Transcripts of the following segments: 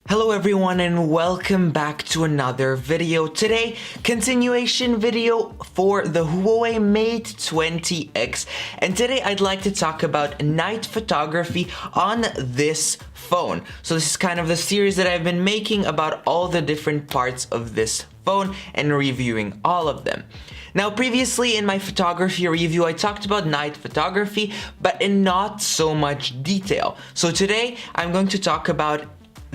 Hello everyone and welcome back to another video. Today, continuation video for the Huawei Mate 20X. And today I'd like to talk about night photography on this phone. So this is kind of the series that I've been making about all the different parts of this phone and reviewing all of them. Now, previously in my photography review, I talked about night photography, but in not so much detail. So today I'm going to talk about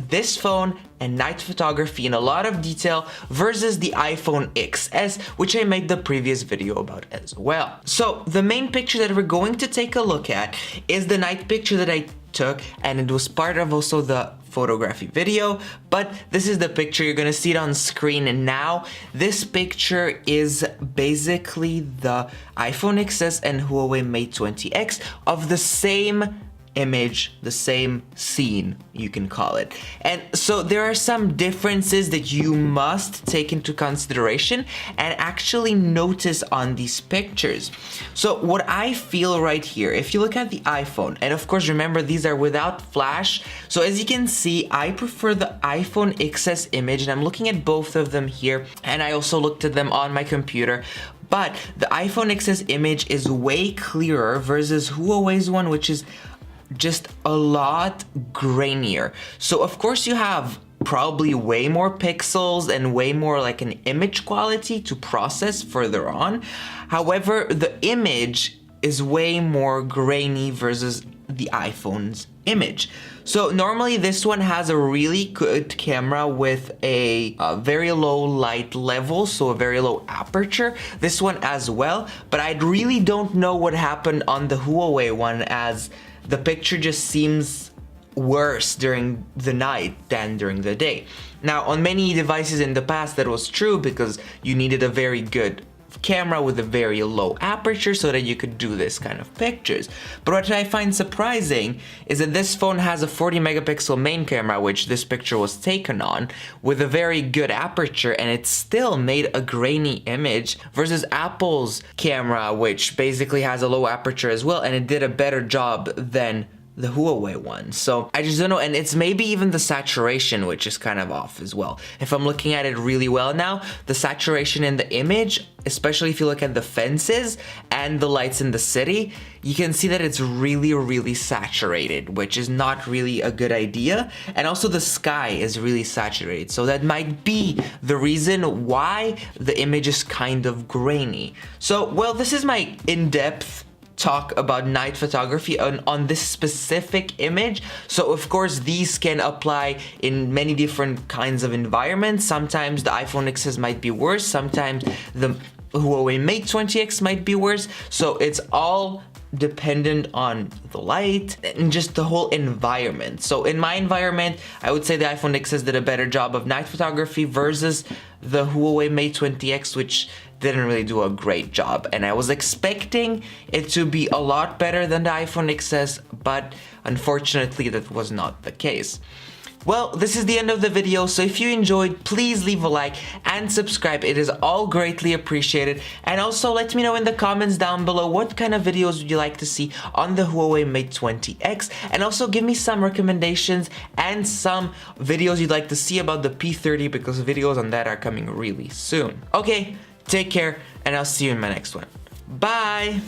this phone and night photography in a lot of detail versus the iPhone XS, which I made the previous video about as well. So the main picture that we're going to take a look at is the night picture that I took, and it was part of also the photography video, but this is the picture. You're gonna see it on screen and now. This picture is basically the iPhone XS and Huawei Mate 20X of the same image, the same scene, you can call it. And so there are some differences that you must take into consideration and actually notice on these pictures. So what I feel right here, if you look at the iPhone, and of course remember these are without flash, so as you can see I prefer the iPhone XS image, and I'm looking at both of them here, and I also looked at them on my computer. But the iPhone XS image is way clearer versus Huawei's one, which is just a lot grainier. So of course you have probably way more pixels and way more like an image quality to process further on. However, the image is way more grainy versus the iPhone's image. So normally this one has a really good camera with a very low light level, so a very low aperture. This one as well, but I really don't know what happened on the Huawei one, as the picture just seems worse during the night than during the day. Now, on many devices in the past that was true because you needed a very good camera with a very low aperture so that you could do this kind of pictures. But what I find surprising is that this phone has a 40 megapixel main camera, which this picture was taken on, with a very good aperture, and it still made a grainy image versus Apple's camera, which basically has a low aperture as well, and it did a better job than the Huawei one. So I just don't know, and it's maybe even the saturation which is kind of off as well. If I'm looking at it really well now, the saturation in the image, especially if you look at the fences and the lights in the city, you can see that it's really saturated, which is not really a good idea. And also the sky is really saturated, so that might be the reason why the image is kind of grainy. So, well, this is my in-depth talk about night photography on this specific image. So of course these can apply in many different kinds of environments. Sometimes the iPhone XS might be worse, sometimes the Huawei Mate 20X might be worse. So it's all dependent on the light and just the whole environment. So in my environment, I would say the iPhone XS did a better job of night photography versus the Huawei Mate 20X, which didn't really do a great job. And I was expecting it to be a lot better than the iPhone XS, but unfortunately that was not the case. Well, this is the end of the video, so if you enjoyed, please leave a like and subscribe. It is all greatly appreciated. And also let me know in the comments down below what kind of videos would you like to see on the Huawei Mate 20X, and also give me some recommendations and some videos you'd like to see about the P30, because videos on that are coming really soon. Okay, take care, and I'll see you in my next one. Bye!